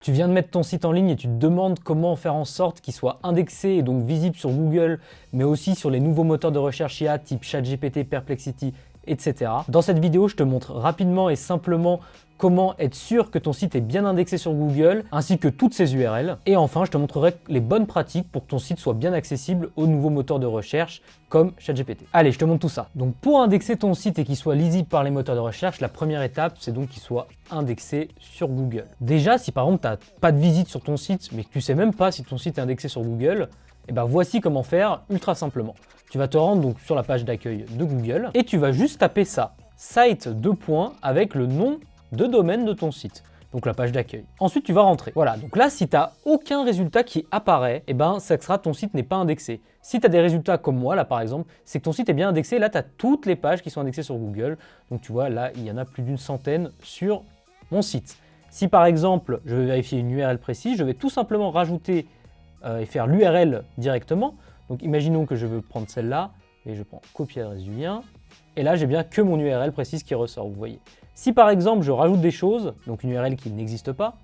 Tu viens de mettre ton site en ligne et tu te demandes comment faire en sorte qu'il soit indexé et donc visible sur Google, mais aussi sur les nouveaux moteurs de recherche IA type ChatGPT, Perplexity, etc. Dans cette vidéo, je te montre rapidement et simplement comment être sûr que ton site est bien indexé sur Google, ainsi que toutes ses URL. Et enfin, je te montrerai les bonnes pratiques pour que ton site soit bien accessible aux nouveaux moteurs de recherche comme ChatGPT. Allez, je te montre tout ça. Donc pour indexer ton site et qu'il soit lisible par les moteurs de recherche, la première étape, c'est donc qu'il soit indexé sur Google. Déjà, si par exemple, tu n'as pas de visite sur ton site, mais que tu sais même pas si ton site est indexé sur Google, et ben voici comment faire ultra simplement. Tu vas te rendre donc sur la page d'accueil de Google et tu vas juste taper ça, site : avec le nom de domaine de ton site, donc la page d'accueil. Ensuite, tu vas rentrer. Voilà, donc là, si tu n'as aucun résultat qui apparaît, et ben ça sera ton site n'est pas indexé. Si tu as des résultats comme moi, là par exemple, c'est que ton site est bien indexé. Là, tu as toutes les pages qui sont indexées sur Google. Donc tu vois, là, il y en a plus d'une centaine sur mon site. Si par exemple, je veux vérifier une URL précise, je vais tout simplement rajouter et faire l'URL directement. Donc imaginons que je veux prendre celle-là, et je prends copier adresse du lien. Et là, j'ai bien que mon URL précise qui ressort, vous voyez. Si par exemple, je rajoute des choses, donc une URL qui n'existe pas,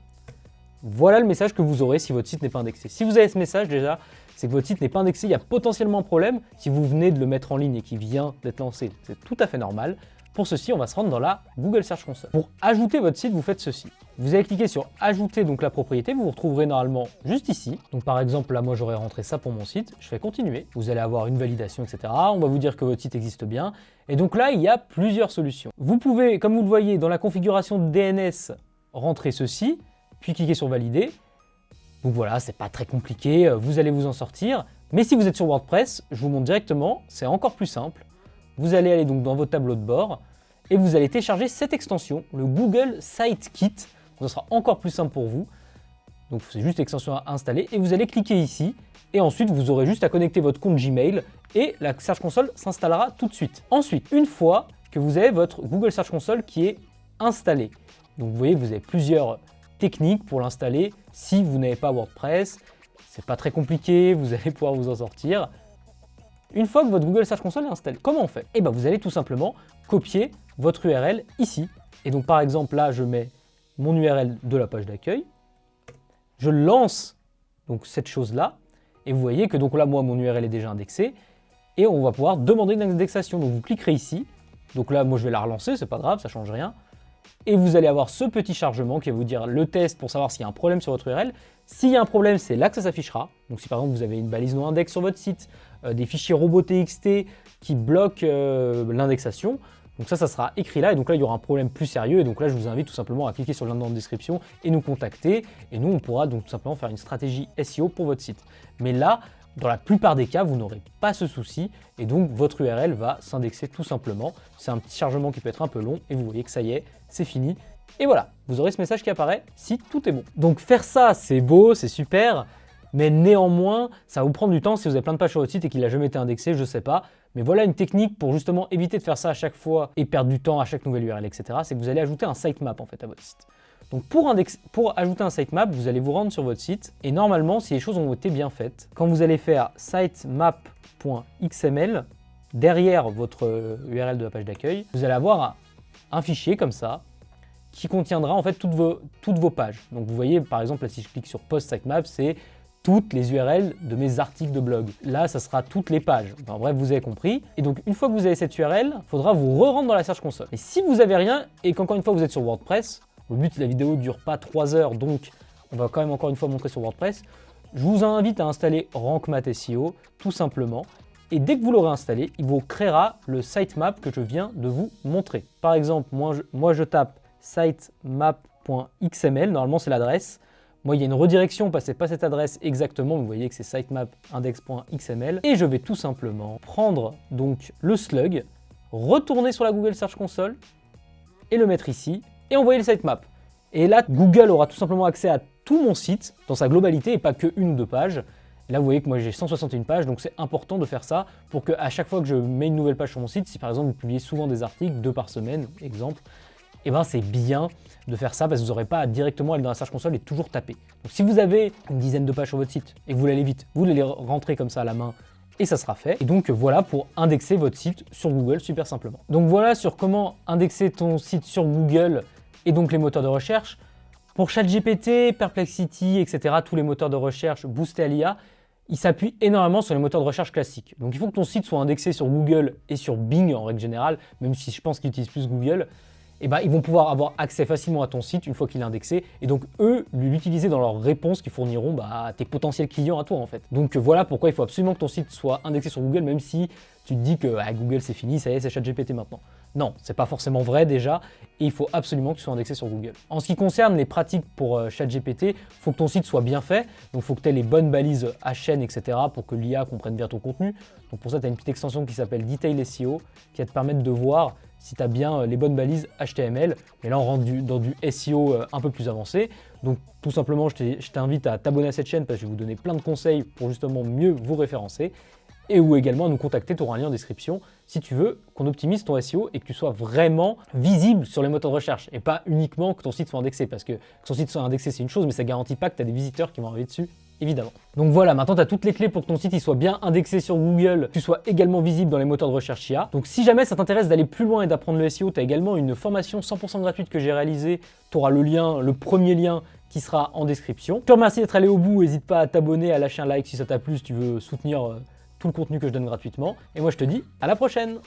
voilà le message que vous aurez si votre site n'est pas indexé. Si vous avez ce message déjà, c'est que votre site n'est pas indexé, il y a potentiellement un problème. Si vous venez de le mettre en ligne et qu'il vient d'être lancé, c'est tout à fait normal. Pour ceci, on va se rendre dans la Google Search Console. Pour ajouter votre site, vous faites ceci. Vous allez cliquer sur ajouter donc la propriété, vous vous retrouverez normalement juste ici. Donc par exemple, là moi j'aurais rentré ça pour mon site, je fais continuer. Vous allez avoir une validation, etc. On va vous dire que votre site existe bien. Et donc là, il y a plusieurs solutions. Vous pouvez, comme vous le voyez, dans la configuration de DNS, rentrer ceci, puis cliquer sur valider. Donc voilà, c'est pas très compliqué, vous allez vous en sortir. Mais si vous êtes sur WordPress, je vous montre directement, c'est encore plus simple. Vous allez aller donc dans vos tableaux de bord et vous allez télécharger cette extension, le Google Site Kit. Ça sera encore plus simple pour vous. Donc c'est juste l'extension à installer et vous allez cliquer ici et ensuite vous aurez juste à connecter votre compte Gmail et la Search Console s'installera tout de suite. Ensuite, une fois que vous avez votre Google Search Console qui est installée, donc vous voyez que vous avez plusieurs techniques pour l'installer. Si vous n'avez pas WordPress, c'est pas très compliqué, vous allez pouvoir vous en sortir. Une fois que votre Google Search Console est installé, comment on fait? Eh bien, vous allez tout simplement copier votre URL ici. Et donc, par exemple, là, je mets mon URL de la page d'accueil. Je lance donc cette chose-là. Et vous voyez que donc là, moi, mon URL est déjà indexé. Et on va pouvoir demander une indexation. Donc, vous cliquerez ici. Donc là, moi, je vais la relancer, c'est pas grave, ça change rien. Et vous allez avoir ce petit chargement qui va vous dire le test pour savoir s'il y a un problème sur votre URL. S'il y a un problème, c'est là que ça s'affichera. Donc si par exemple vous avez une balise non index sur votre site, des fichiers robots.txt qui bloquent l'indexation, donc ça sera écrit là et donc là il y aura un problème plus sérieux et donc là je vous invite tout simplement à cliquer sur le lien dans la description et nous contacter et nous on pourra donc tout simplement faire une stratégie SEO pour votre site. Mais là, dans la plupart des cas, vous n'aurez pas ce souci et donc votre URL va s'indexer tout simplement. C'est un petit chargement qui peut être un peu long et vous voyez que ça y est, c'est fini. Et voilà, vous aurez ce message qui apparaît si tout est bon. Donc faire ça, c'est beau, c'est super, mais néanmoins, ça va vous prendre du temps si vous avez plein de pages sur votre site et qu'il n'a jamais été indexé, je ne sais pas. Mais voilà une technique pour justement éviter de faire ça à chaque fois et perdre du temps à chaque nouvelle URL, etc. C'est que vous allez ajouter un sitemap en fait à votre site. Donc pour ajouter un sitemap, vous allez vous rendre sur votre site et normalement, si les choses ont été bien faites, quand vous allez faire sitemap.xml, derrière votre URL de la page d'accueil, vous allez avoir un fichier comme ça qui contiendra en fait toutes vos pages. Donc vous voyez par exemple là, si je clique sur post sitemap, c'est toutes les URL de mes articles de blog. Là, ça sera toutes les pages. Enfin, bref, vous avez compris. Et donc, une fois que vous avez cette URL, il faudra vous re-rendre dans la Search Console. Et si vous n'avez rien, et qu'encore une fois, vous êtes sur WordPress, le but de la vidéo ne dure pas 3 heures, donc on va quand même encore une fois montrer sur WordPress, je vous invite à installer Rank Math SEO, tout simplement. Et dès que vous l'aurez installé, il vous créera le sitemap que je viens de vous montrer. Par exemple, moi je tape sitemap.xml, normalement c'est l'adresse. Moi, il y a une redirection, passez pas cette adresse exactement, vous voyez que c'est sitemap.index.xml. Et je vais tout simplement prendre donc le slug, retourner sur la Google Search Console et le mettre ici et envoyer le sitemap. Et là, Google aura tout simplement accès à tout mon site dans sa globalité et pas que une ou deux pages. Et là, vous voyez que moi j'ai 161 pages, donc c'est important de faire ça pour qu'à chaque fois que je mets une nouvelle page sur mon site, si par exemple vous publiez souvent des articles, 2 par semaine, exemple, et ben c'est bien de faire ça parce que vous n'aurez pas à directement aller dans la Search Console et toujours taper. Donc si vous avez une dizaine de pages sur votre site et que vous voulez aller vite, vous les rentrez comme ça à la main et ça sera fait. Et donc voilà pour indexer votre site sur Google super simplement. Donc voilà sur comment indexer ton site sur Google et donc les moteurs de recherche. Pour ChatGPT, Perplexity, etc., tous les moteurs de recherche boostés à l'IA, ils s'appuient énormément sur les moteurs de recherche classiques. Donc il faut que ton site soit indexé sur Google et sur Bing en règle générale, même si je pense qu'ils utilisent plus Google. Et ben, ils vont pouvoir avoir accès facilement à ton site une fois qu'il est indexé et donc eux l'utiliser dans leurs réponses qu'ils fourniront à tes potentiels clients à toi en fait. Donc voilà pourquoi il faut absolument que ton site soit indexé sur Google, même si tu te dis que Google c'est fini, ça y est, c'est ChatGPT maintenant. Non, c'est pas forcément vrai déjà et il faut absolument que tu sois indexé sur Google. En ce qui concerne les pratiques pour ChatGPT, il faut que ton site soit bien fait, donc il faut que tu aies les bonnes balises HN, etc. pour que l'IA comprenne bien ton contenu. Donc pour ça, tu as une petite extension qui s'appelle Detail SEO qui va te permettre de voir si tu as bien les bonnes balises HTML. Mais là, on rentre dans du SEO un peu plus avancé. Donc tout simplement, je t'invite à t'abonner à cette chaîne parce que je vais vous donner plein de conseils pour justement mieux vous référencer. Et ou également à nous contacter, tu auras un lien en description si tu veux qu'on optimise ton SEO et que tu sois vraiment visible sur les moteurs de recherche et pas uniquement que ton site soit indexé, parce que ton site soit indexé c'est une chose mais ça ne garantit pas que tu as des visiteurs qui vont arriver dessus, évidemment. Donc voilà, maintenant tu as toutes les clés pour que ton site il soit bien indexé sur Google, que tu sois également visible dans les moteurs de recherche IA. Donc si jamais ça t'intéresse d'aller plus loin et d'apprendre le SEO, tu as également une formation 100% gratuite que j'ai réalisée, tu auras le lien, le premier lien qui sera en description. Je te remercie d'être allé au bout, n'hésite pas à t'abonner, à lâcher un like si ça t'a plu, si tu veux soutenir tout le contenu que je donne gratuitement. Et moi je te dis à la prochaine!